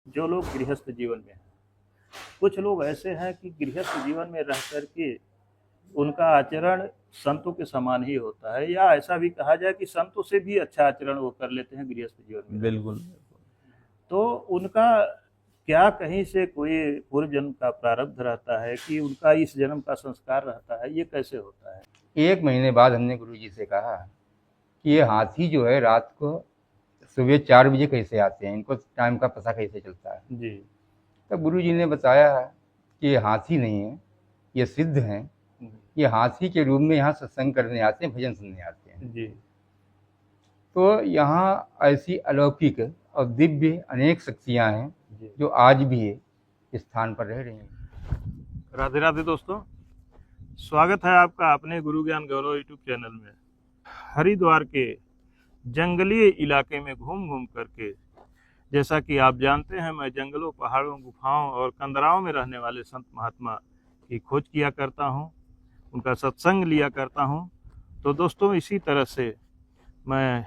जो लोग गृहस्थ जीवन में हैं। कुछ लोग ऐसे हैं कि गृहस्थ जीवन में रह कर के उनका आचरण संतों के समान ही होता है, या ऐसा भी कहा जाए कि संतों से भी अच्छा आचरण वो कर लेते हैं गृहस्थ जीवन में। बिल्कुल। तो उनका क्या कहीं से कोई पूर्व जन्म का प्रारब्ध रहता है कि उनका इस जन्म का संस्कार रहता है, ये कैसे होता है? 1 महीने बाद हमने गुरुजी से कहा कि ये हाथी जो है रात को सुबह 4 बजे कैसे आते हैं, इनको टाइम का पता कैसे चलता है। जी। तब गुरुजी ने बताया कि ये हाथी नहीं है, ये सिद्ध हैं। ये हाथी के रूप में यहाँ सत्संग करने आते हैं, भजन सुनने आते हैं। जी। तो यहाँ ऐसी अलौकिक और दिव्य अनेक शक्तियाँ हैं जी। जो आज भी इस स्थान पर रह रही हैं। राधे राधे दोस्तों, स्वागत है आपका अपने गुरु ज्ञान गौरव यूट्यूब चैनल में। हरिद्वार के जंगली इलाके में घूम घूम करके, जैसा कि आप जानते हैं, मैं जंगलों, पहाड़ों, गुफाओं और कंदराओं में रहने वाले संत महात्मा की खोज किया करता हूं, उनका सत्संग लिया करता हूं। तो दोस्तों, इसी तरह से मैं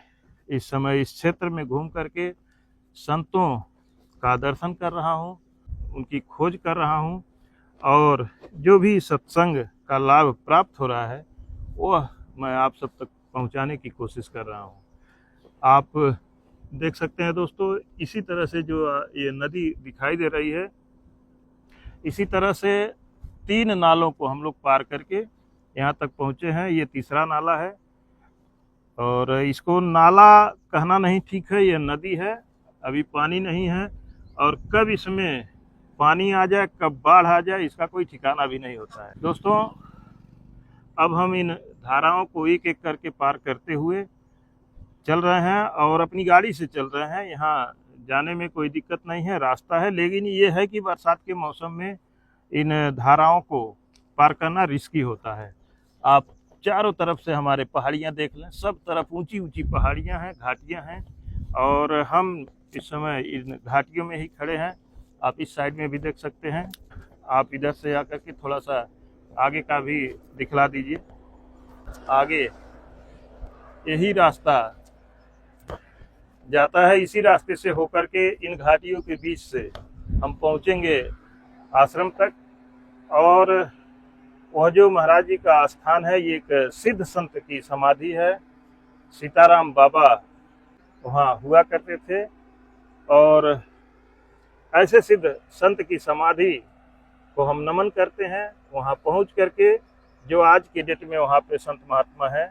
इस समय इस क्षेत्र में घूम करके संतों का दर्शन कर रहा हूं, उनकी खोज कर रहा हूं, और जो भी सत्संग का लाभ प्राप्त हो रहा है वह मैं आप सब तक पहुंचाने की कोशिश कर रहा हूं। आप देख सकते हैं दोस्तों, इसी तरह से जो ये नदी दिखाई दे रही है, इसी तरह से 3 नालों को हम लोग पार करके यहाँ तक पहुँचे हैं। ये तीसरा नाला है, और इसको नाला कहना नहीं ठीक है, ये नदी है। अभी पानी नहीं है, और कब इसमें पानी आ जाए, कब बाढ़ आ जाए, इसका कोई ठिकाना भी नहीं होता है। दोस्तों, अब हम इन धाराओं को एक एक करके पार करते हुए चल रहे हैं, और अपनी गाड़ी से चल रहे हैं। यहाँ जाने में कोई दिक्कत नहीं है, रास्ता है, लेकिन ये है कि बरसात के मौसम में इन धाराओं को पार करना रिस्की होता है। आप चारों तरफ से हमारे पहाड़ियाँ देख लें, सब तरफ ऊंची ऊंची पहाड़ियाँ हैं, घाटियाँ हैं, और हम इस समय इन घाटियों में ही खड़े हैं। आप इस साइड में भी देख सकते हैं। आप इधर से आकर के थोड़ा सा आगे का भी दिखला दीजिए। आगे यही रास्ता जाता है, इसी रास्ते से होकर के इन घाटियों के बीच से हम पहुंचेंगे आश्रम तक। और वह जो महाराज जी का स्थान है, ये एक सिद्ध संत की समाधि है। सीताराम बाबा वहाँ हुआ करते थे, और ऐसे सिद्ध संत की समाधि को हम नमन करते हैं। वहाँ पहुँच करके जो आज की डेट में वहाँ पे संत महात्मा है,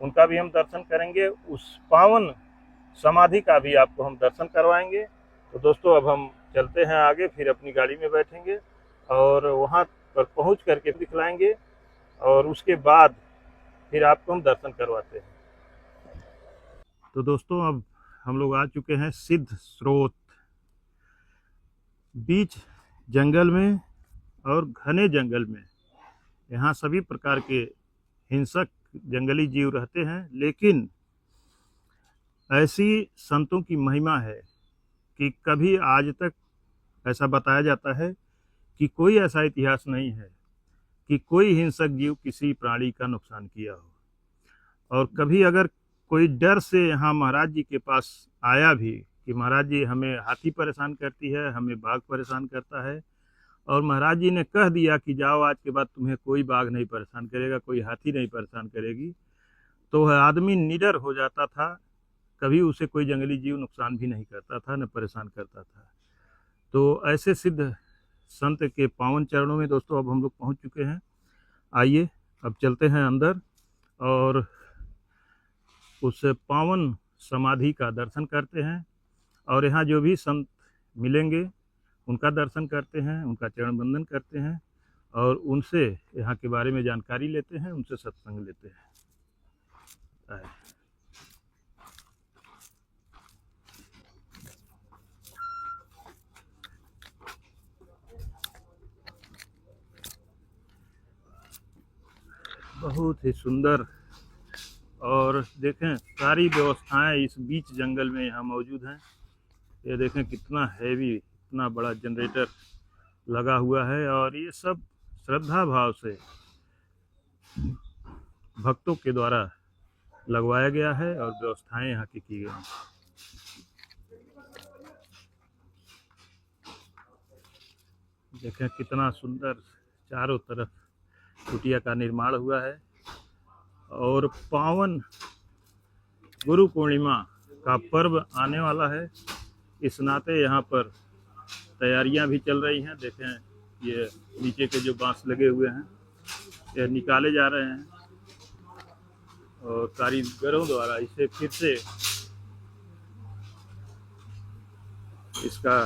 उनका भी हम दर्शन करेंगे, उस पावन समाधि का भी आपको हम दर्शन करवाएंगे। तो दोस्तों, अब हम चलते हैं आगे, फिर अपनी गाड़ी में बैठेंगे और वहाँ पर पहुँच करके दिखलाएंगे, और उसके बाद फिर आपको हम दर्शन करवाते हैं। तो दोस्तों, अब हम लोग आ चुके हैं सिद्ध स्रोत, बीच जंगल में और घने जंगल में। यहाँ सभी प्रकार के हिंसक जंगली जीव रहते हैं, लेकिन ऐसी संतों की महिमा है कि कभी आज तक ऐसा बताया जाता है कि कोई ऐसा इतिहास नहीं है कि कोई हिंसक जीव किसी प्राणी का नुकसान किया हो। और कभी अगर कोई डर से यहाँ महाराज जी के पास आया भी कि महाराज जी, हमें हाथी परेशान करती है, हमें बाघ परेशान करता है, और महाराज जी ने कह दिया कि जाओ, आज के बाद तुम्हें कोई बाघ नहीं परेशान करेगा, कोई हाथी नहीं परेशान करेगी, तो वह आदमी निडर हो जाता था। कभी उसे कोई जंगली जीव नुकसान भी नहीं करता था, न परेशान करता था। तो ऐसे सिद्ध संत के पावन चरणों में दोस्तों अब हम लोग पहुंच चुके हैं। आइए अब चलते हैं अंदर, और उस पावन समाधि का दर्शन करते हैं, और यहाँ जो भी संत मिलेंगे उनका दर्शन करते हैं, उनका चरण वंदन करते हैं, और उनसे यहाँ के बारे में जानकारी लेते हैं, उनसे सत्संग लेते हैं। बहुत ही सुंदर, और देखें सारी व्यवस्थाएं इस बीच जंगल में यहाँ मौजूद हैं। ये देखें कितना हैवी, इतना बड़ा जनरेटर लगा हुआ है, और ये सब श्रद्धा भाव से भक्तों के द्वारा लगवाया गया है, और व्यवस्थाएं यहाँ की गई हैं। देखें कितना सुंदर चारों तरफ कुटिया का निर्माण हुआ है। और पावन गुरु पूर्णिमा का पर्व आने वाला है, इस नाते यहाँ पर तैयारियां भी चल रही हैं। देखें ये नीचे के जो बांस लगे हुए हैं ये निकाले जा रहे हैं और कारीगरों द्वारा इसे फिर से इसका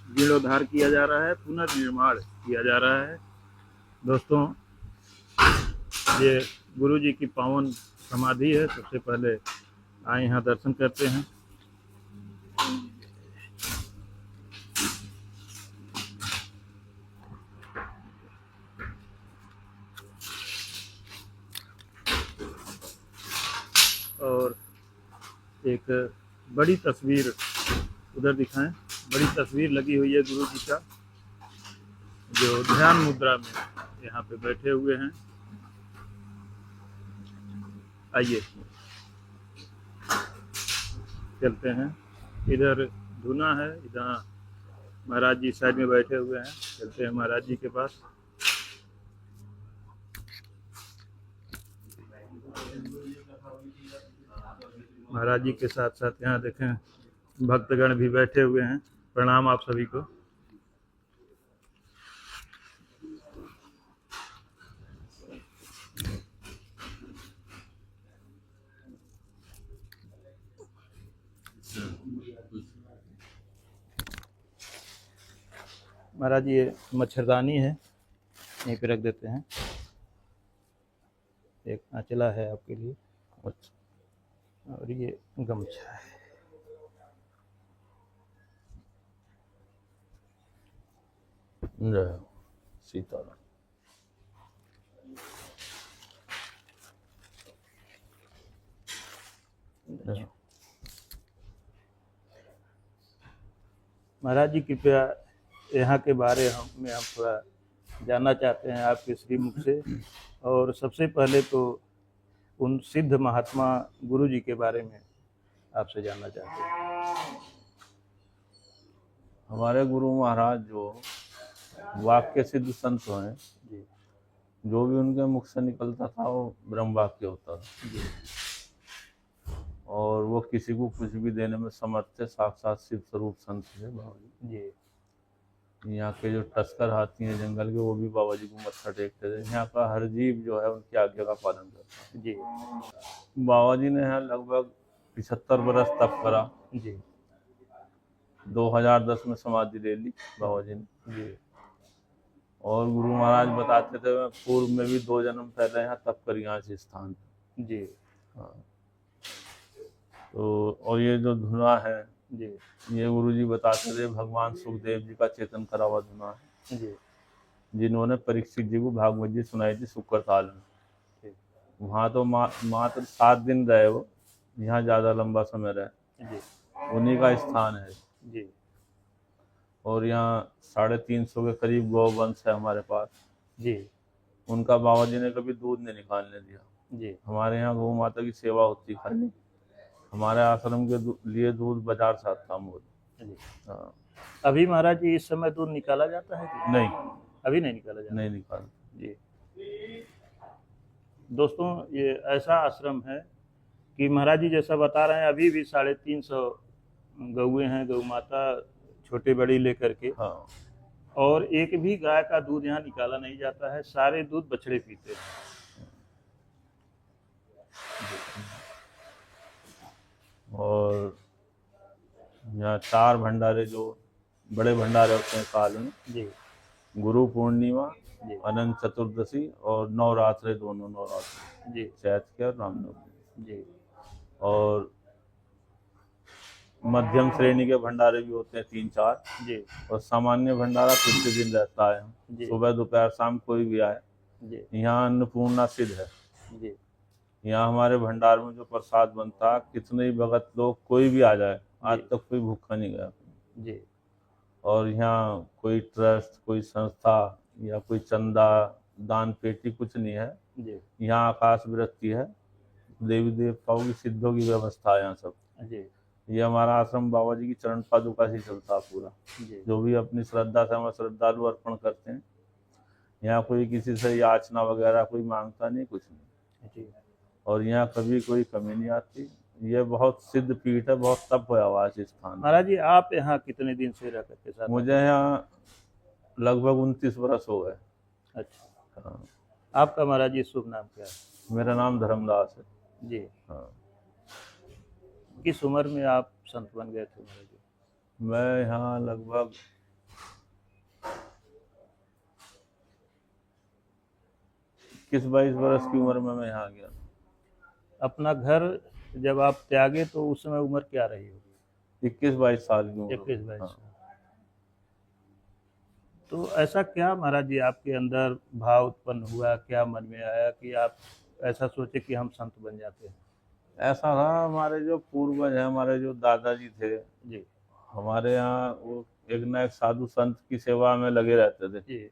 जीर्णोद्धार किया जा रहा है, पुनर्निर्माण किया जा रहा है। दोस्तों, ये गुरु जी की पावन समाधि है। सबसे पहले आए यहाँ दर्शन करते हैं। और एक बड़ी तस्वीर उधर दिखाएं, बड़ी तस्वीर लगी हुई है गुरु जी का, जो ध्यान मुद्रा में यहाँ पे बैठे हुए हैं। आइए चलते हैं। इधर धुना है, इधर महाराज जी साइड में बैठे हुए हैं। चलते हैं महाराज जी के पास। महाराज जी के साथ साथ यहाँ देखें भक्तगण भी बैठे हुए हैं। प्रणाम आप सभी को। महाराज ये मच्छरदानी है, यहीं पे रख देते हैं। एक आंचला है आपके लिए और ये गमछा है। जय सीताराम। महाराज जी कृपया यहाँ के बारे में हम थोड़ा जानना चाहते हैं आपके श्रीमुख से। और सबसे पहले तो उन सिद्ध महात्मा गुरु जी के बारे में आपसे जानना चाहते हैं। हमारे गुरु महाराज जो वाक्य सिद्ध संत हैं, जी जो भी उनके मुख से निकलता था वो ब्रह्म वाक्य होता था। जी और वो किसी को कुछ भी देने में समर्थ थे। साक्षात शिव स्वरूप संत थे बाबा जी। जी यहाँ के जो टस्कर हाथी हैं जंगल के, वो भी बाबा जी को मत्था टेकते थे। यहाँ का हर जीव जो है उनकी आज्ञा का पालन करता है। जी बाबा जी ने यहाँ लगभग 75 बरस तप करा। जी 2010 में समाधि ले ली बाबा जी ने। जी और गुरु महाराज बताते थे मैं पूर्व में भी 2 जन्म पहले यहाँ तप कर यहाँ इस स्थान पे। जी हाँ। तो और ये जो धुना है, जी ये गुरु जी बताते थे भगवान सुखदेव जी का चेतन करा हुआ धुना है, जी जिन्होंने परीक्षित जी को भागवत जी सुनाई थी शुक्र काल में। ठीक। वहाँ तो मात्र 7 दिन रहे वो, यहाँ ज़्यादा लंबा समय रहे। जी उन्हीं का स्थान है। जी और यहाँ 350 के करीब गौ वंश है हमारे पास। जी उनका बाबा जी ने कभी दूध नहीं निकालने दिया। जी हमारे यहाँ गौ माता की सेवा होती खाली। हमारे आश्रम के लिए दूध बाजार से आता मोल। जी। हाँ। अभी महाराज जी इस समय दूध निकाला जाता है कि नहीं, अभी नहीं निकाला जाता? नहीं निकाल। जी दोस्तों, ये ऐसा आश्रम है कि महाराज जी जैसा बता रहे हैं, अभी भी 350 गौएं हैं, गौ माता छोटे बड़ी लेकर के। हाँ। और एक भी गाय का दूध यहाँ निकाला नहीं जाता है, सारे दूध बछड़े पीते हैं। और यहाँ 4 भंडारे जो बड़े भंडारे होते हैं काल में, जी गुरु पूर्णिमा, जी अनंत चतुर्दशी और नवरात्रे, दोनों नवरात्रे, जी चैत के और रामनवमी। जी और मध्यम श्रेणी के भंडारे भी होते हैं 3-4। जी और सामान्य भंडारा कुछ दिन रहता है, जी सुबह दोपहर शाम कोई भी आए। जी यहाँ अन्नपूर्णा सिद्ध है। जी यहाँ हमारे भंडार में जो प्रसाद बनता है, कितने ही भगत लोग कोई भी आ जाए, आज जी। तक कोई भूखा नहीं गया। जी और यहाँ कोई ट्रस्ट, कोई संस्था या कोई चंदा दान पेटी कुछ नहीं है। जी यहाँ आकाश वृत्ति है, देवी देवताओं की सिद्धों की व्यवस्था है यहाँ सब। जी ये हमारा आश्रम बाबा जी की चरण पादुका से चलता है पूरा। जी जो भी अपनी श्रद्धा से हम श्रद्धालु अर्पण करते हैं, यहाँ कोई किसी से याचना वगैरह कोई मांगता नहीं, कुछ नहीं। जी। और यहाँ कभी कोई कमी नहीं आती। ये बहुत सिद्ध पीठ है, बहुत तप हुआ हुआ है इस स्थान में। महाराज जी, आप यहाँ कितने दिन से रह करके साथ? मुझे यहाँ लगभग 29 वर्ष हो गए। अच्छा। हाँ। आपका महाराज जी शुभ नाम क्या है? मेरा नाम धर्मदास है। जी। हाँ। किस उम्र में आप संत बन गए थे महाराज जी? मैं यहाँ लगभग 21-22 वर्ष की उम्र में मैं यहाँ गया। अपना घर जब आप त्यागे तो उस समय उम्र क्या रही होगी? 21-22 साल की उम्र। 21-22 हाँ। साल। तो ऐसा क्या महाराज जी आपके अंदर भाव उत्पन्न हुआ, क्या मन में आया कि आप ऐसा सोचे कि हम संत बन जाते हैं? ऐसा था, हमारे जो पूर्वज हैं, हमारे जो दादाजी थे, जी हमारे यहाँ वो एक ना एक साधु संत की सेवा में लगे रहते थे। जी।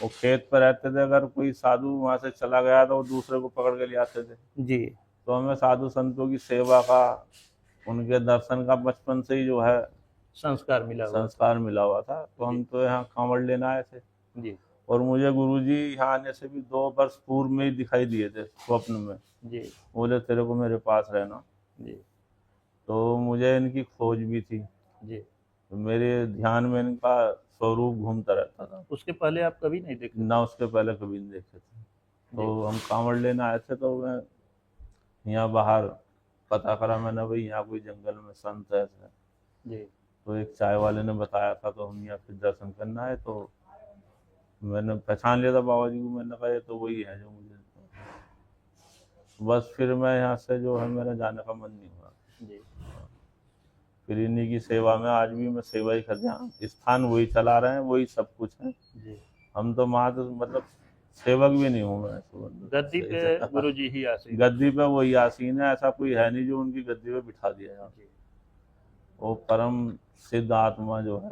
वो खेत पर रहते थे, अगर कोई साधु वहां से चला गया तो वो दूसरे को पकड़ के ले आते थे। जी। तो हमें साधु संतों की सेवा का, उनके दर्शन का बचपन से ही जो है संस्कार मिला हुआ। संस्कार मिला हुआ था। तो हम तो यहाँ कांवड़ लेने आए थे। जी और मुझे गुरुजी यहाँ आने से भी 2 वर्ष पूर्व में ही दिखाई दिए थे स्वप्न में। जी। बोले तेरे को मेरे पास रहना। जी। तो मुझे इनकी खोज भी थी। जी। तो मेरे ध्यान में इनका स्वरूप घूमता रहता था। उसके पहले आप कभी नहीं देखे? ना उसके पहले कभी नहीं देखे थे। तो हम कांवड़ लेने आए थे, तो मैं यहाँ बाहर पता करा मैंने, भाई यहाँ कोई जंगल में संत है। जी। तो एक चाय वाले ने बताया था, तो हम यहाँ फिर दर्शन करना है। तो मैंने पहचान लिया था बाबा जी को। मैंने कहा ये तो वही है जो मुझे। बस फिर मैं यहाँ से जो है, मेरा जाने का मन नहीं हुआ। जी। फिर इन्हीं की सेवा में आज भी मैं सेवा ही कर रहा। स्थान वही चला रहे हैं, वही सब कुछ है। जी। हम तो मात्र मतलब सेवक भी नहीं हूँ मैं। गद्दी पे गुरु जी ही आसीन। गद्दी पे वही आसीन है, ऐसा कोई है नहीं जो उनकी गद्दी पे बिठा दिया जाए। जी। वो परम सिद्ध आत्मा जो है।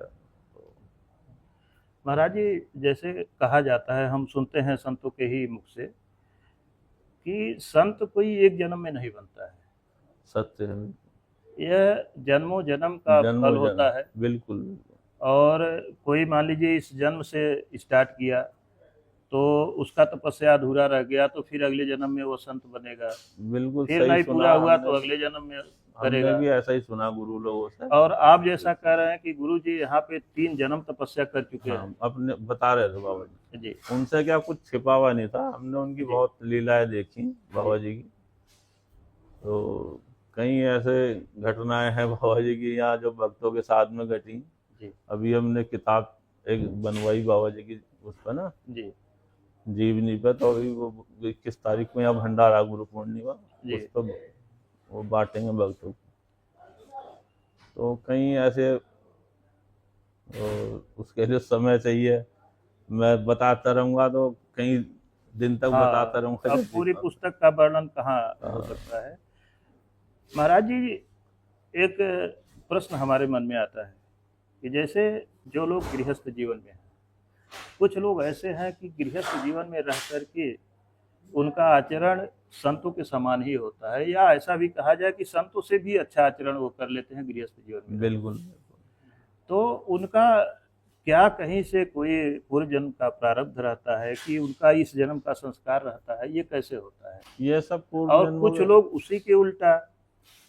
महाराज जी, जैसे कहा जाता है, हम सुनते हैं संतों के ही मुख से कि संत कोई एक जन्म में नहीं बनता है, सत्य है, यह जन्मों जन्म का जन्मों फल होता जन्म। है। बिल्कुल। और कोई मान लीजिए इस जन्म से स्टार्ट किया तो उसका तपस्या अधूरा रह गया, तो फिर अगले जन्म में वो संत बनेगा। बिल्कुल फिर सही नहीं सुना पूरा हुआ हमने। तो अगले जन्म में हमने करेगा। भी ऐसा ही सुना गुरु लोगों से। और आप जैसा कह रहे हैं कि गुरु जी यहाँ पे 3 जन्म तपस्या कर चुके हाँ, अपने बता रहे थे बाबा जी। जी। उनसे क्या कुछ छिपा हुआ नहीं था। हमने उनकी जी। बहुत लीलाएं देखी बाबा जी की। तो कई ऐसे घटनाएं हैं बाबा जी की यहाँ जो भक्तों के साथ में घटी। जी। अभी हमने किताब एक बनवाई बाबा जी की उस पर ना, जी। जीवनी पे। तो अभी वो 21 तारीख को यहाँ भंडारा गुरु पूर्णिमा, जी। उस पर वो बांटेंगे भक्तों को। तो कई ऐसे उसके लिए समय चाहिए। मैं बताता रहूंगा तो कई दिन तक बताता रहूंगा। अब पूरी पुस्तक का वर्णन कहाँ हो सकता है। महाराज जी, एक प्रश्न हमारे मन में आता है कि जैसे जो लोग गृहस्थ जीवन में हैं, कुछ लोग ऐसे हैं कि गृहस्थ जीवन में रह करके उनका आचरण संतों के समान ही होता है, या ऐसा भी कहा जाए कि संतों से भी अच्छा आचरण वो कर लेते हैं गृहस्थ जीवन में। बिल्कुल। तो उनका क्या कहीं से कोई पूर्व जन्म का प्रारब्ध रहता है कि उनका इस जन्म का संस्कार रहता है, ये कैसे होता है? ये सब पूर्व और जन्मों कुछ में- लोग उसी के उल्टा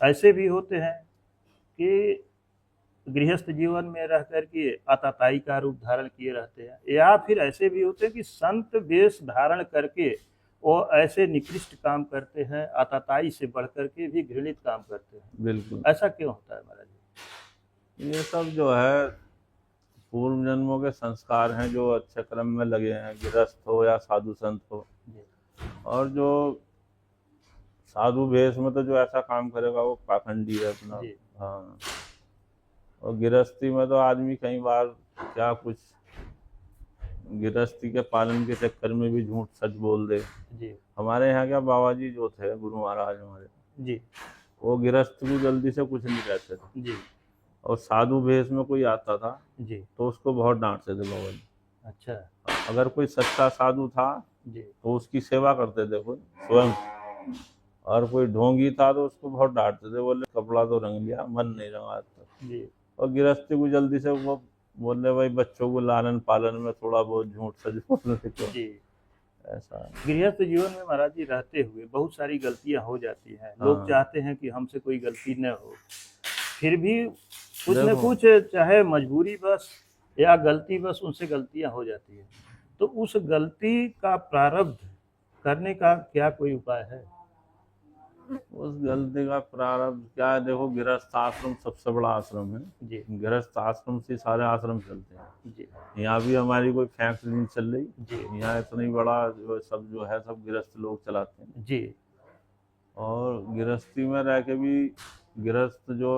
ऐसे भी होते हैं कि गृहस्थ जीवन में रह करके आताताई का रूप धारण किए रहते हैं, या फिर ऐसे भी होते हैं कि संत वेश धारण करके वो ऐसे निकृष्ट काम करते हैं, आताताई से बढ़ करके भी घृणित काम करते हैं। बिल्कुल। ऐसा क्यों होता है महाराज जी? ये सब जो है पूर्व जन्मों के संस्कार हैं जो अच्छे क्रम में लगे हैं, गृहस्थ हो या साधु संत हो। और जो साधु भेष में तो जो ऐसा काम करेगा वो पाखंडी है अपना। जी। हाँ। और गृहस्थी में तो आदमी कई बार क्या कुछ गृहस्थी के पालन के चक्कर में भी झूठ सच बोल दे। जी। हमारे यहाँ क्या बाबा जी जो थे गुरु महाराज हमारे, जी। वो गृहस्थ भी जल्दी से कुछ नहीं कहते थे। जी। और साधु भेष में कोई आता था जी। तो उसको बहुत डांटते थे बाबा जी। अच्छा। अगर कोई सच्चा साधु था जी। तो उसकी सेवा करते थे खुद स्वयं। और कोई ढोंगी था तो उसको बहुत डांटते थे, बोले कपड़ा तो रंग लिया, मन नहीं रंगा आज तक। जी और गृहस्थी को जल्दी से वो बोले भाई बच्चों को लालन पालन में थोड़ा बहुत झूठ सच बोलने को, जी। ऐसा है। गृहस्थ जीवन में महाराज जी रहते हुए बहुत सारी गलतियां हो जाती हैं। लोग हाँ। चाहते हैं कि हमसे कोई गलती न हो, फिर भी कुछ न देखो। कुछ, चाहे मजबूरी बस या गलती बस, उनसे गलतियां हो जाती है। तो उस गलती का प्रारब्ध करने का क्या कोई उपाय है? उस गलती का प्रारब्ध क्या है? देखो, गृहस्थ आश्रम सबसे बड़ा आश्रम है। जी गृहस्थ आश्रम से सारे आश्रम चलते हैं। जी यहाँ भी हमारी कोई फैक्ट्री नहीं चल रही। जी यहाँ इतनी बड़ा जो है सब गृहस्थ लोग चलाते हैं। जी और गृहस्थी में रह के भी गृहस्थ जो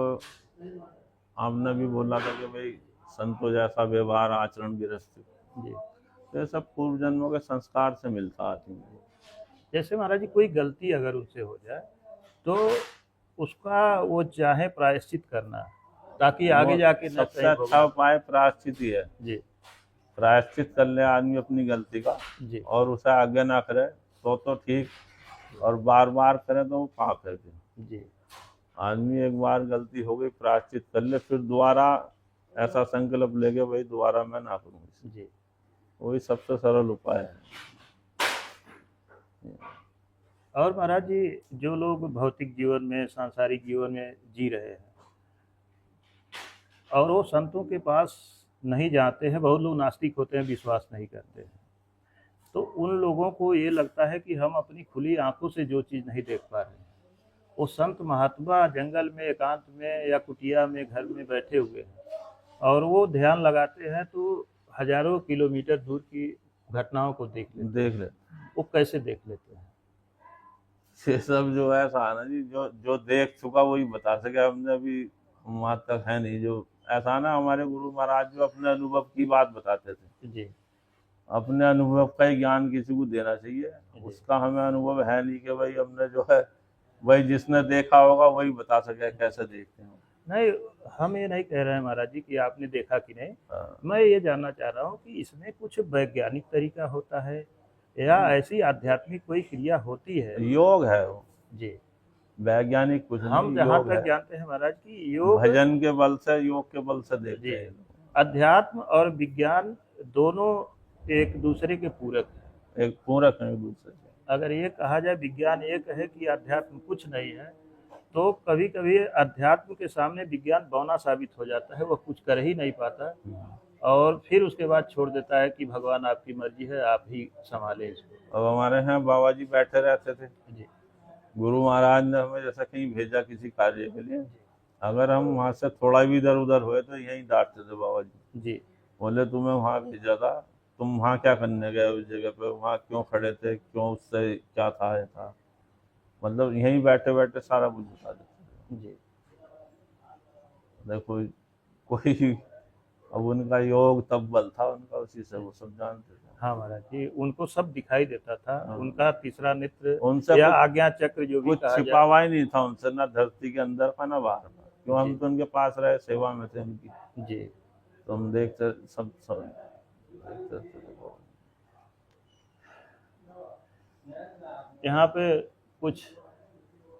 आपने भी बोला था कि भाई संतों जैसा व्यवहार आचरण गृहस्थी, जी। तो ये सब पूर्व जन्मों के संस्कार से मिलता आदमी को। जैसे महाराज जी कोई गलती अगर उनसे हो जाए तो उसका वो चाहे प्रायश्चित करना, ताकि आगे वो जाके न सबसे कहीं अच्छा उपाय प्रायश्चित ही है। जी प्रायश्चित कर ले आदमी अपनी गलती का, जी और उसे आगे ना करे तो ठीक, और बार बार करे तो वो पाप है। फिर जी आदमी एक बार गलती हो गई, प्रायश्चित कर ले, फिर दोबारा ऐसा संकल्प लेके भाई दोबारा मैं ना करूँ। जी। वही सबसे सरल उपाय है। और महाराज जी जो लोग भौतिक जीवन में, सांसारिक जीवन में जी रहे हैं और वो संतों के पास नहीं जाते हैं, बहुत लोग नास्तिक होते हैं, विश्वास नहीं करते हैं, तो उन लोगों को ये लगता है कि हम अपनी खुली आंखों से जो चीज़ नहीं देख पा रहे हैं, वो संत महात्मा जंगल में, एकांत में या कुटिया में, घर में बैठे हुए हैं और वो ध्यान लगाते हैं तो हजारों किलोमीटर दूर की घटनाओं को देख लेते हैं। देख ले, वो कैसे देख लेते हैं? ये सब जो है ना जी, जो देख चुका वही बता सके। हमने अभी वहां तक है नहीं। जो ऐसा ना, हमारे गुरु महाराज जो अपने अनुभव की बात बताते थे, जी अपने अनुभव का ही ज्ञान किसी को देना चाहिए। उसका हमें अनुभव है नहीं कि भाई हमने जो है, भाई जिसने देखा होगा वही बता सके कैसे देखते हैं। नहीं, हम ये नहीं कह रहे हैं महाराज जी कि आपने देखा कि नहीं। हाँ। मैं ये जानना चाह रहा हूँ कि इसमें कुछ वैज्ञानिक तरीका होता है या ऐसी आध्यात्मिक कोई क्रिया होती है? योग है वो, जी। वैज्ञानिक कुछ हम नहीं, जहाँ योग तक है। जानते हैं महाराज की योग, भजन के बल से, योग के बल से देखते जी, हैं। अध्यात्म और विज्ञान दोनों एक दूसरे के पूरक हैं। एक पूरक है एक दूसरे से। अगर ये कहा जाए विज्ञान ये कहे कि अध्यात्म कुछ नहीं है, तो कभी कभी अध्यात्म के सामने विज्ञान बौना साबित हो जाता है, वह कुछ कर ही नहीं पाता और फिर उसके बाद छोड़ देता है कि भगवान आपकी मर्जी है, आप ही संभाले इसको। अब हमारे यहाँ बाबा जी बैठे रहते थे। जी गुरु महाराज ने हमें जैसा कहीं भेजा किसी कार्य के लिए, अगर हम वहाँ से थोड़ा भी इधर उधर हुए तो यहीं डांटते थे बाबा जी। जी बोले तुम्हें वहाँ भेजा था, तुम वहाँ क्या करने गए उस जगह पे, वहाँ क्यों खड़े थे, क्यों, उससे क्या था, ये था। मतलब यहीं बैठे बैठे सारा कुछ बता देते जी। देखो कोई, अब उनका योग तब बल था उनका, उसी से वो सब जानते थे। हाँ महाराज जी, उनको सब दिखाई देता था। हाँ। उनका तीसरा नेत्र उनसे या कुछ- आज्ञा चक्र जो भी कुछ कहा जाए। छिपावा ही नहीं था उनसे, ना धरती के अंदर का ना बाहर का, क्यों हम जी। तो उनके पास रहे, सेवा में थे उनकी, जी तो हम देखते सब देखते थे। यहाँ पे कुछ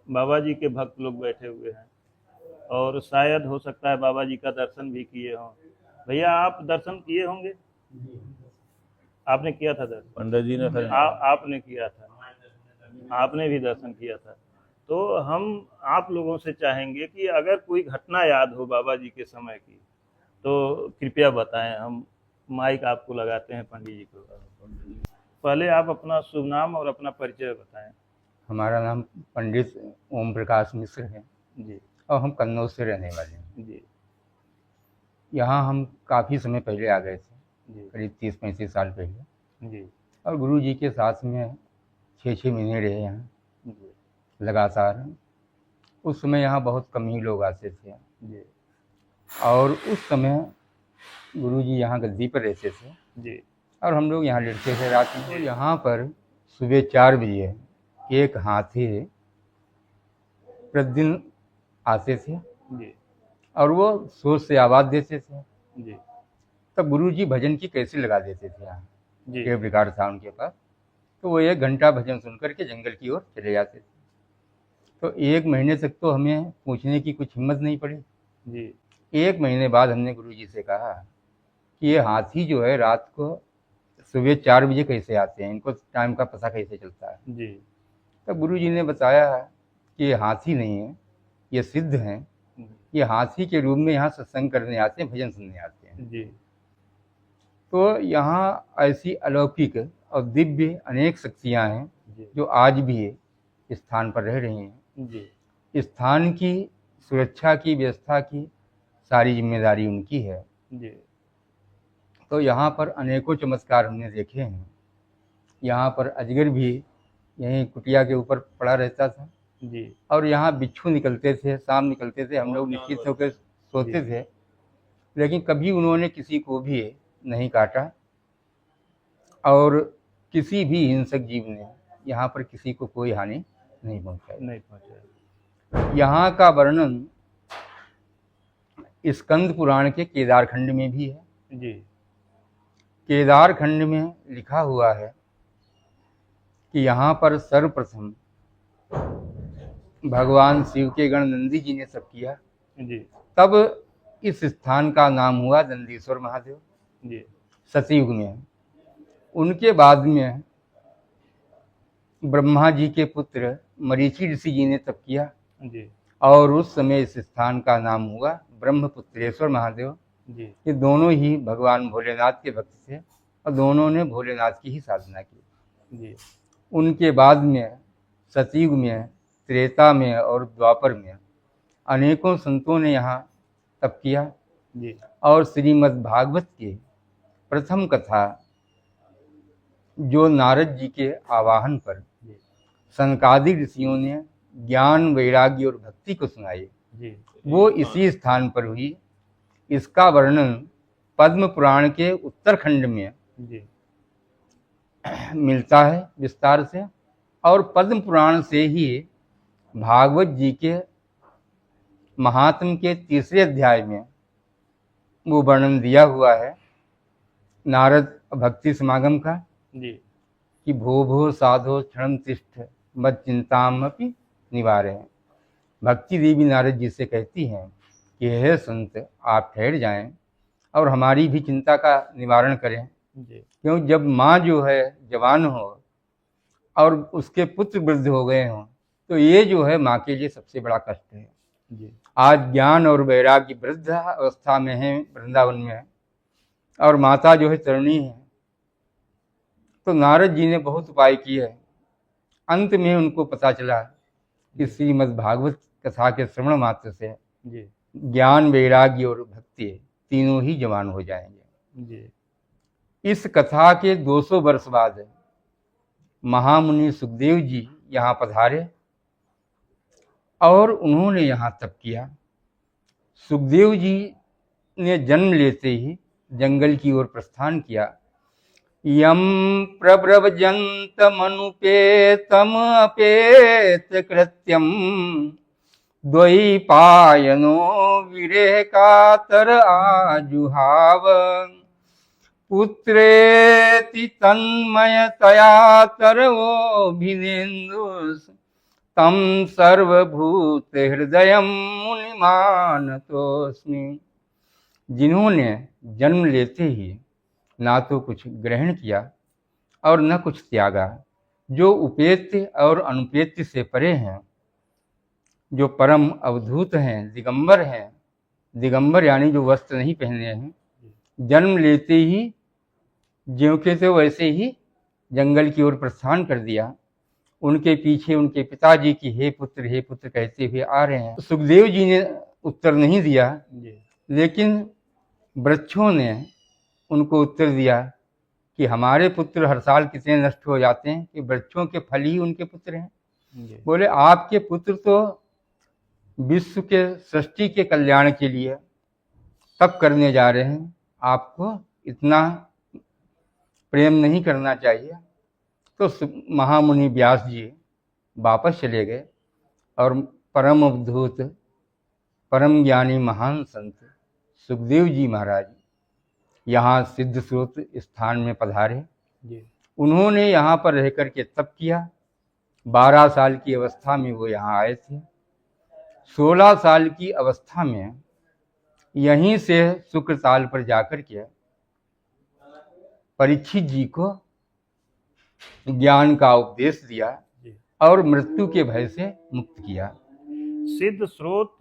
बाबा जी के भक्त लोग बैठे हुए हैं और शायद हो सकता है बाबा जी का दर्शन भी किए हों। भैया आप दर्शन किए होंगे? आपने किया था दर्शन? पंडित जी ने फिर आपने किया था, आपने भी दर्शन किया था। तो हम आप लोगों से चाहेंगे कि अगर कोई घटना याद हो बाबा जी के समय की तो कृपया बताएं। हम माइक आपको लगाते हैं पंडित जी को। पहले आप अपना शुभ नाम और अपना परिचय बताएं। हमारा नाम पंडित ओम प्रकाश मिश्र है जी और हम कन्नौज से रहने वाले हैं। जी यहाँ हम काफ़ी समय पहले आ गए थे, जी करीब 30-35 साल पहले, जी और गुरु जी के साथ में 6-6 महीने रहे यहाँ जी लगातार। उस समय यहाँ बहुत कम ही लोग आते थे जी और उस समय गुरु जी यहाँ गद्दी पर रहते थे जी और हम लोग यहाँ लड़ते थे रात में। तो यहाँ पर सुबह 4 बजे एक हाथी प्रतिदिन आते थे जी और वो जोर से आवाज़ देते थे। जी तब गुरु जी भजन की कैसे लगा देते थे यहाँ, जी टेप रिकॉर्ड था उनके पास, तो वो 1 घंटा भजन सुन करके जंगल की ओर चले जाते थे। तो 1 महीने तक तो हमें पूछने की कुछ हिम्मत नहीं पड़ी। जी 1 महीने बाद हमने गुरुजी से कहा कि ये हाथी जो है रात को सुबह 4 बजे कैसे आते हैं, इनको टाइम का पता कैसे चलता है। जी तब गुरुजी ने बताया कि ये हाथी नहीं है, ये सिद्ध हैं, ये हाथी के रूप में यहाँ सत्संग करने आते हैं, भजन सुनने आते हैं। जी तो यहाँ ऐसी अलौकिक और दिव्य अनेक शक्तियाँ हैं जी जो आज भी इस स्थान पर रह रही हैं। जी इस स्थान की सुरक्षा की व्यवस्था की सारी जिम्मेदारी उनकी है। जी तो यहाँ पर अनेकों चमत्कार हमने देखे हैं। यहाँ पर अजगर भी यहीं कुटिया के ऊपर पड़ा रहता था जी और यहाँ बिच्छू निकलते थे, सांप निकलते थे, हम लोग निश्चित होकर सोते थे, लेकिन कभी उन्होंने किसी को भी नहीं काटा और किसी भी हिंसक जीव ने यहाँ पर किसी को कोई हानि नहीं पहुँचाई। नहीं पहुंचा। यहाँ का वर्णन स्कंद पुराण के केदार खंड में भी है। जी केदार खंड में लिखा हुआ है कि यहाँ पर सर्वप्रथम भगवान शिव के गण नंदी जी ने तप किया, जी तब इस स्थान का नाम हुआ नंदीश्वर महादेव जी सतयुग में। उनके बाद में ब्रह्मा जी के पुत्र मरीचि ऋषि जी ने तप किया जी और उस समय इस स्थान का नाम हुआ ब्रह्मपुत्रेश्वर महादेव। जी ये दोनों ही भगवान भोलेनाथ के भक्त थे और दोनों ने भोलेनाथ की ही साधना की। जी उनके बाद में सतयुग में, त्रेता में और द्वापर में अनेकों संतों ने यहाँ तप किया जी और श्रीमद् भागवत की प्रथम कथा जो नारद जी के आवाहन पर जी सनकादि ऋषियों ने ज्ञान, वैराग्य और भक्ति को सुनाई, जी वो इसी स्थान पर हुई। इसका वर्णन पद्म पुराण के उत्तरखंड में जी मिलता है विस्तार से और पद्म पुराण से ही भागवत जी के महात्म के 3 अध्याय में वो वर्णन दिया हुआ है नारद भक्ति समागम का जी कि भो भो साधो क्षणम तिष्ठ मत चिंताम अपि निवारे। भक्ति देवी नारद जी से कहती हैं कि हे संत, आप ठहर जाएं और हमारी भी चिंता का निवारण करें, जी क्योंकि जब माँ जो है जवान हो और उसके पुत्र वृद्ध हो गए हों तो ये जो है माँ के लिए सबसे बड़ा कष्ट है। जी आज ज्ञान और वैराग्य वृद्ध अवस्था में है वृंदावन में और माता जो है तरुणी है। तो नारद जी ने बहुत उपाय किए। अंत में उनको पता चला कि श्रीमद् भागवत कथा के श्रवण मात्र से जी ज्ञान, वैराग्य और भक्ति तीनों ही जवान हो जाएंगे। जी इस कथा के 200 वर्ष बाद महामुनि सुखदेव जी यहाँ पधारे और उन्होंने यहाँ तप किया। सुखदेव जी ने जन्म लेते ही जंगल की ओर प्रस्थान किया। यम प्रव्रजंत मनुपेतम अपेत कृत्यम द्वैपायनो विरेह कातर आजुहाव पुत्रेति तन्मयतया तरवोभिनेन्दुस् तम सर्वभूत हृदय मुनिमानतोस्मि। जिन्होंने जन्म लेते ही ना तो कुछ ग्रहण किया और न कुछ त्यागा, जो उपेत्य और अनुपेत्य से परे हैं, जो परम अवधूत हैं, दिगंबर हैं, दिगंबर यानी जो वस्त्र नहीं पहने हैं, जन्म लेते ही ज्यों के तो वैसे ही जंगल की ओर प्रस्थान कर दिया। उनके पीछे उनके पिताजी की हे पुत्र कहते हुए आ रहे हैं। सुखदेव जी ने उत्तर नहीं दिया, लेकिन वृक्षों ने उनको उत्तर दिया कि हमारे पुत्र हर साल कितने नष्ट हो जाते हैं कि वृक्षों के फल ही उनके पुत्र हैं। बोले आपके पुत्र तो विश्व के सृष्टि के कल्याण के लिए तप करने जा रहे हैं, आपको इतना प्रेम नहीं करना चाहिए। तो महामुनि व्यास जी वापस चले गए और परम अवधूत परम ज्ञानी महान संत सुखदेव जी महाराज यहाँ सिद्ध स्रोत स्थान में पधारे। उन्होंने यहाँ पर रह कर के तप किया 12 साल की अवस्था में वो यहाँ आए थे। 16 साल की अवस्था में यहीं से शुक्रताल पर जाकर के परीक्षित जी को ज्ञान का उपदेश दिया जी। और मृत्यु के भय से मुक्त किया। सिद्ध स्रोत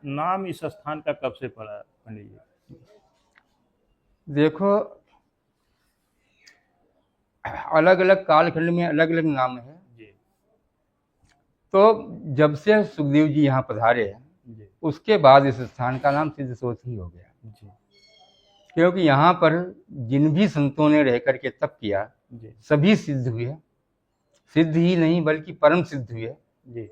नाम इस स्थान का कब से पड़ा पंडित जी? देखो, अलग अलग कालखंड में अलग अलग नाम है। जी तो जब से सुखदेव जी यहाँ पधारे जी उसके बाद इस स्थान का नाम सिद्ध स्रोत ही हो गया, जी क्योंकि यहाँ पर जिन भी संतों ने रह करके तप किया जी सभी सिद्ध हुए। सिद्ध ही नहीं बल्कि परम सिद्ध हुए। जी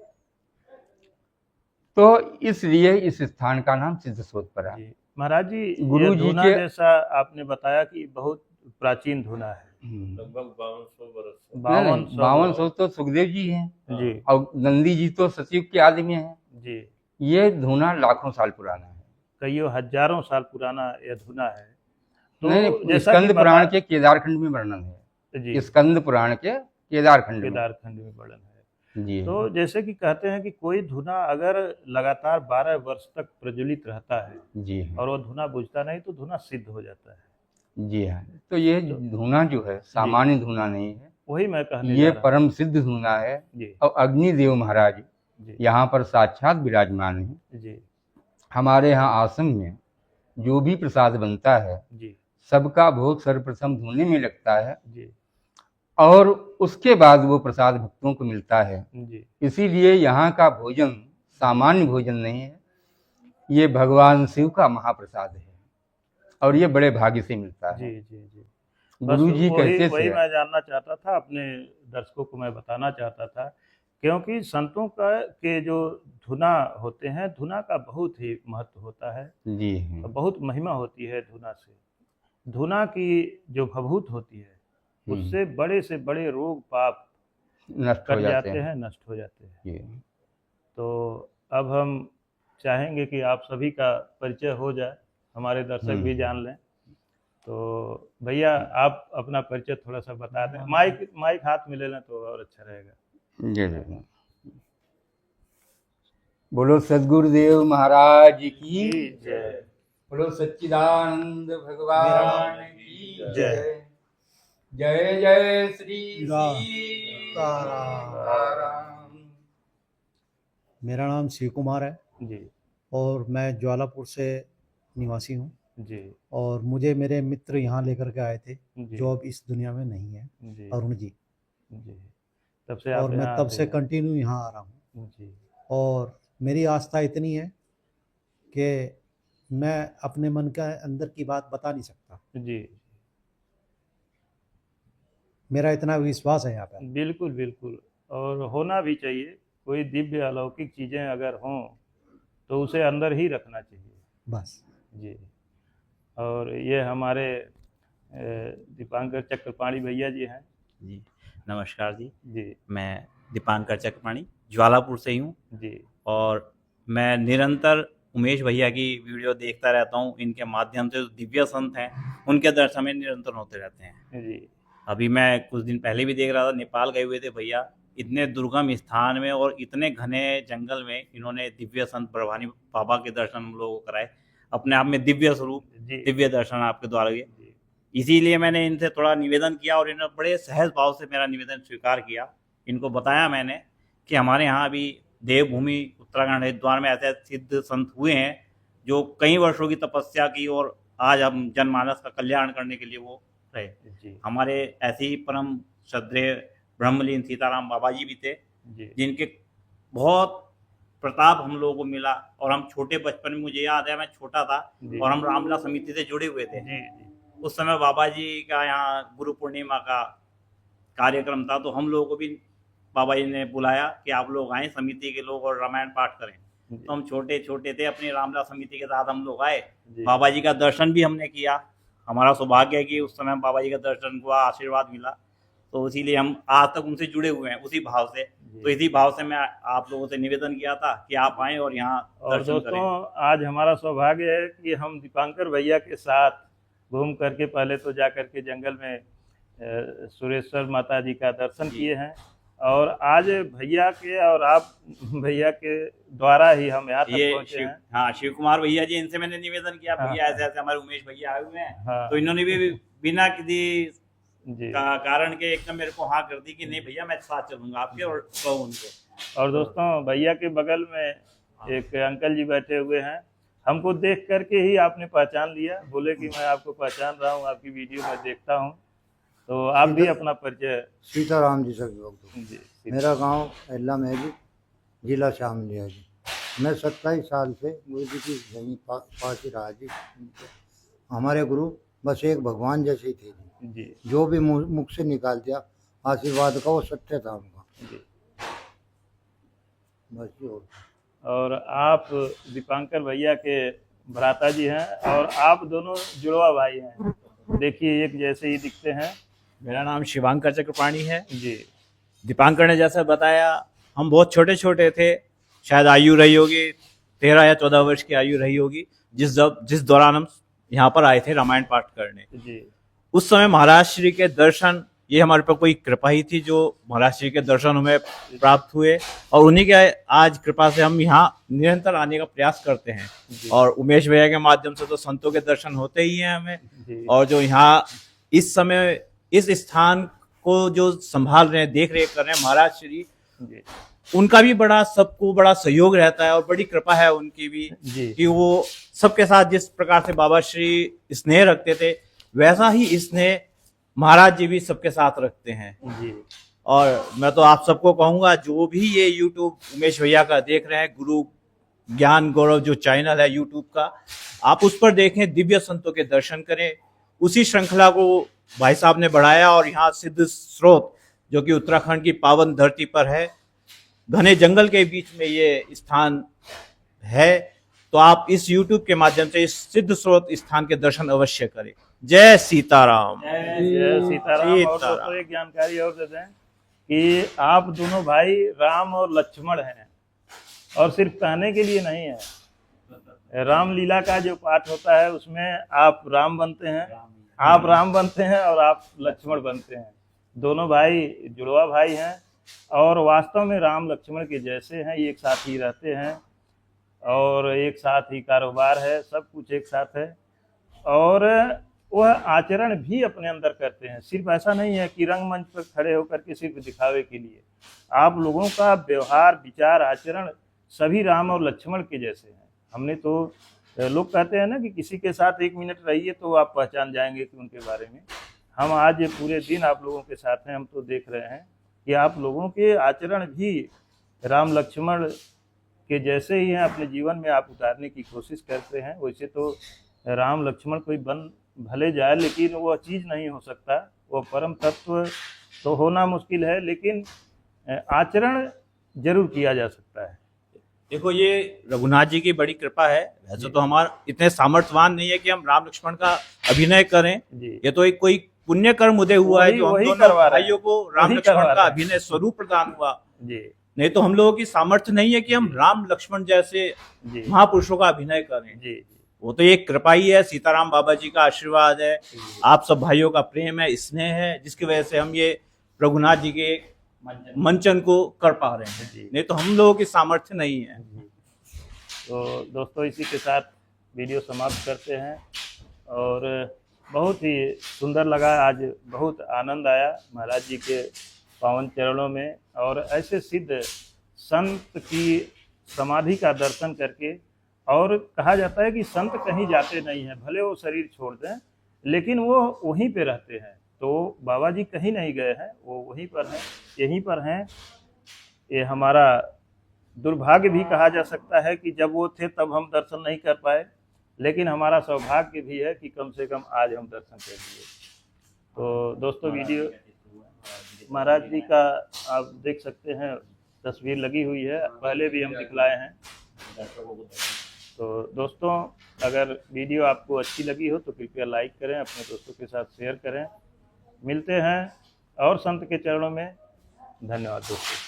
तो इसलिए इस स्थान का नाम सिद्ध स्रोत पड़ा। जी। महाराज जी, गुरु ये जी धूना के जैसा आपने बताया कि बहुत प्राचीन धूना है, लगभग 5200 वर्ष से। 5200 तो सुखदेव जी हैं जी और नंदी जी तो सचिव के आदि में हैं। जी। ये धूना लाखों साल पुराना है। कईयों हजारों साल पुराना यह धूना है। तो नहीं, जैसा कि स्कंद पुराण के केदारखंड में वर्णन है। जी स्कंद पुराण के केदारखंड में। केदारखंड में वर्णन है। जी तो जैसे कि कहते हैं कि कोई धुना अगर लगातार 12 वर्ष तक प्रज्वलित रहता है जी हाँ, और वो धुना बुझता नहीं तो धुना सिद्ध हो जाता है। जी हाँ। तो ये धूना जो है सामान्य धूना नहीं है, वही मैं कहने ये जा रहा परम सिद्ध धूना है। हूं। जी और अग्निदेव महाराज जी यहाँ पर साक्षात विराजमान हैं। जी हमारे यहाँ आश्रम में जो भी प्रसाद बनता है जी सबका भोग सर्वप्रथम धूने में लगता है जी और उसके बाद वो प्रसाद भक्तों को मिलता है। जी इसीलिए यहाँ का भोजन सामान्य भोजन नहीं है, ये भगवान शिव का महाप्रसाद है और ये बड़े भाग्य से मिलता है। जी जी जी। गुरु जी कहते वही थे, मैं जानना चाहता था, अपने दर्शकों को मैं बताना चाहता था, क्योंकि संतों का के जो धुना होते हैं, धुना का बहुत ही महत्व होता है, जी हाँ, बहुत महिमा होती है धुना से। धुना की जो भभूत होती है उससे बड़े से बड़े रोग पाप नष्ट हो कट जाते जाते हैं। हैं, नष्ट हो जाते हैं। जी। तो अब हम चाहेंगे कि आप सभी का परिचय हो जाए, हमारे दर्शक भी जान लें। तो भैया आप अपना परिचय थोड़ा सा बता दें। माइक हाथ में ले लें तो और अच्छा रहेगा। जी। बोलो सद्गुरुदेव महाराज की जय। बोलो सच्चिदानंद भगवान की जय। जय। जय जय श्री सीताराम। मेरा नाम शिव कुमार है जी और मैं ज्वालापुर से निवासी हूँ जी और मुझे मेरे मित्र यहाँ लेकर के आए थे जी जो अब इस दुनिया में नहीं है, जी अरुण जी। जी। तब से आप और मैं यहाँ तब आते से हैं। कंटिन्यू यहाँ आ रहा हूँ जी और मेरी आस्था इतनी है कि मैं अपने मन के अंदर की बात बता नहीं सकता। जी। मेरा इतना विश्वास है यहाँ पर। बिल्कुल बिल्कुल, और होना भी चाहिए। कोई दिव्य अलौकिक चीज़ें अगर हों तो उसे अंदर ही रखना चाहिए। बस जी। और ये हमारे दीपांकर चक्रपाणी भैया जी हैं। जी नमस्कार जी। जी मैं दीपांकर चक्रपाणी ज्वालापुर से ही हूँ जी और मैं निरंतर उमेश भैया की वीडियो देखता रहता हूँ। इनके माध्यम से जो दिव्य संत हैं उनके दर्शन में निरंतर होते रहते हैं। जी अभी मैं कुछ दिन पहले भी देख रहा था, नेपाल गए हुए थे भैया। इतने दुर्गम स्थान में और इतने घने जंगल में इन्होंने दिव्य संत ब्रह्मानी बाबा के दर्शन हम लोगों को कराए। अपने आप में दिव्य स्वरूप, जी दिव्य दर्शन आपके द्वारा हुए। जी इसीलिए मैंने इनसे थोड़ा निवेदन किया और इन्होंने बड़े सहज भाव से मेरा निवेदन स्वीकार किया। इनको बताया मैंने कि हमारे यहाँ अभी देवभूमि उत्तराखंड हरिद्वार में ऐसे सिद्ध संत हुए हैं जो कई वर्षों की तपस्या की और आज हम जनमानस का कल्याण करने के लिए वो रहे। जी हमारे ऐसे ही परम श्रद्धेय ब्रह्मलीन सीताराम बाबा जी भी थे जी जिनके बहुत प्रताप हम लोगों को मिला। और हम छोटे बचपन में, मुझे याद है मैं छोटा था जी और हम रामलीला समिति से जुड़े हुए थे। जी उस समय बाबा जी का यहाँ गुरु पूर्णिमा का कार्यक्रम था, तो हम लोगों को भी बाबा जी ने बुलाया कि आप लोग आए समिति के लोग और रामायण पाठ करें। तो हम छोटे छोटे थे, अपनी रामलीला समिति के साथ हम लोग आए। बाबा जी का दर्शन भी हमने किया। हमारा सौभाग्य है कि उस समय बाबा जी का दर्शन हुआ, आशीर्वाद मिला। तो इसीलिए हम आज तक उनसे जुड़े हुए हैं उसी भाव से। तो इसी भाव से मैं आप लोगों से निवेदन किया था कि आप आएँ और यहाँ और दर्शन दोस्तों करें। आज हमारा सौभाग्य है कि हम दीपांकर भैया के साथ घूम करके पहले तो जा करके जंगल में सुरेश्वर माता जी का दर्शन किए हैं और आज भैया के और आप भैया के द्वारा ही हम यहाँ तक ये पहुँचे हैं। हाँ, शिव कुमार भैया जी, इनसे मैंने निवेदन किया, हाँ, भैया ऐसे ऐसे हमारे उमेश भैया आए हुए हैं, हाँ। तो इन्होंने भी बिना किसी जी। कारण के एकदम मेरे को हाँ कर दी कि नहीं भैया मैं साथ चलूंगा आपके, और कहूँ उनको। और दोस्तों भैया के बगल में एक अंकल जी बैठे हुए हैं, हमको देख करके ही आपने पहचान लिया, बोले कि मैं आपको पहचान रहा हूँ, आपकी वीडियो में देखता हूँ, तो आप भी अपना परिचय। सीताराम जी से बोलता हूँ। जी। मेरा गांव एल्ला महजी, जिला शामलिया जी। मैं 27 साल से गुरु जी की यहीं पास ही रहा जी। हमारे गुरु बस एक भगवान जैसे ही थे जी। जी। जो भी मुख से निकाल दिया आशीर्वाद का, वो सत्य था उनका। जी। बस जी। और आप दीपांकर भैया के भ्राता जी हैं, और आप दोनों जुड़वा भाई हैं, देखिए एक जैसे ही दिखते हैं। मेरा नाम शिवांकर चक्रपाणी है जी। दीपांकर ने जैसा बताया, हम बहुत छोटे छोटे थे, शायद आयु रही होगी 13 या 14 वर्ष की आयु रही होगी, जिस दौरान हम यहाँ पर आए थे रामायण पाठ करने। जी। उस समय महाराज श्री के दर्शन, ये हमारे पर कोई कृपा ही थी जो महाराज श्री के दर्शन हमें प्राप्त हुए, और उन्हीं के आज कृपा से हम यहाँ निरंतर आने का प्रयास करते हैं। और उमेश भैया के माध्यम से तो संतों के दर्शन होते ही हैं हमें, और जो यहाँ इस समय इस स्थान को जो संभाल रहे हैं, देख रेख कर रहे हैं महाराज श्री, उनका भी सबको बड़ा सहयोग रहता है, और बड़ी कृपा है उनकी भी कि वो सबके साथ जिस प्रकार से बाबा श्री स्नेह रखते थे, वैसा ही स्नेह महाराज जी भी सबके साथ रखते हैं जी। और मैं तो आप सबको कहूंगा, जो भी ये यूट्यूब उमेश भैया का देख रहे हैं, गुरु ज्ञान गौरव जो चैनल है यूट्यूब का, आप उस पर देखें, दिव्य संतों के दर्शन करें। उसी श्रृंखला को भाई साहब ने बढ़ाया, और यहाँ सिद्ध स्रोत जो कि उत्तराखंड की पावन धरती पर है, घने जंगल के बीच में ये स्थान है, तो आप इस यूट्यूब के माध्यम से इस सिद्ध स्रोत स्थान के दर्शन अवश्य करें। जय सीताराम। जय सीताराम। और दोस्तों एक जानकारी और दे दें कि आप दोनों भाई राम और लक्ष्मण हैं, और सिर्फ कहने के लिए नहीं है। रामलीला का जो पाठ होता है उसमें आप राम बनते हैं, आप राम बनते हैं और आप लक्ष्मण बनते हैं। दोनों भाई जुड़वा भाई हैं, और वास्तव में राम लक्ष्मण के जैसे हैं, एक साथ ही रहते हैं, और एक साथ ही कारोबार है, सब कुछ एक साथ है, और वह आचरण भी अपने अंदर करते हैं। सिर्फ ऐसा नहीं है कि रंगमंच पर खड़े होकर के सिर्फ दिखावे के लिए। आप लोगों का व्यवहार, विचार, आचरण सभी राम और लक्ष्मण के जैसे हैं। हमने तो, लोग कहते हैं ना कि किसी के साथ 1 मिनट रहिए तो आप पहचान जाएंगे कि उनके बारे में। हम आज पूरे दिन आप लोगों के साथ हैं, हम तो देख रहे हैं कि आप लोगों के आचरण भी राम लक्ष्मण के जैसे ही हैं, अपने जीवन में आप उतारने की कोशिश करते हैं। वैसे तो राम लक्ष्मण कोई बन भले जाए, लेकिन वह चीज़ नहीं हो सकता, वो परम तत्व तो होना मुश्किल है, लेकिन आचरण जरूर किया जा सकता है। देखो, ये रघुनाथ जी की बड़ी कृपा है। वैसे तो हमारा इतने सामर्थ्यवान नहीं है कि हम राम लक्ष्मण का अभिनय करें, ये तो एक कोई पुण्य कर्म उदय हुआ है जो हम दोनों भाइयों को राम लक्ष्मण का अभिनय स्वरूप प्रदान हुआ जी। नहीं तो हम लोगों की सामर्थ्य नहीं है कि हम राम लक्ष्मण जैसे महापुरुषों का अभिनय करें जी। वो तो एक कृपा ही है, सीताराम बाबा जी का आशीर्वाद है, आप सब भाइयों का प्रेम है, स्नेह है, जिसकी वजह से हम ये रघुनाथ जी के मंचन को कर पा रहे हैं जी। नहीं तो हम लोगों की सामर्थ्य नहीं है। तो दोस्तों इसी के साथ वीडियो समाप्त करते हैं, और बहुत ही सुंदर लगा, आज बहुत आनंद आया महाराज जी के पावन चरणों में, और ऐसे सिद्ध संत की समाधि का दर्शन करके। और कहा जाता है कि संत कहीं जाते नहीं हैं, भले वो शरीर छोड़ दें, लेकिन वो वहीं पे रहते हैं। तो बाबा जी कहीं नहीं गए हैं, वो वहीं पर हैं, यहीं पर हैं। ये हमारा दुर्भाग्य भी कहा जा सकता है कि जब वो थे तब हम दर्शन नहीं कर पाए, लेकिन हमारा सौभाग्य भी है कि कम से कम आज हम दर्शन कर लिए। तो दोस्तों वीडियो महाराज जी का आप देख सकते हैं, तस्वीर लगी हुई है, पहले भी हम दिखलाए हैं। तो दोस्तों अगर वीडियो आपको अच्छी लगी हो तो कृपया लाइक करें, अपने दोस्तों के साथ शेयर करें। मिलते हैं और संत के चरणों में। धन्यवाद दोस्तों।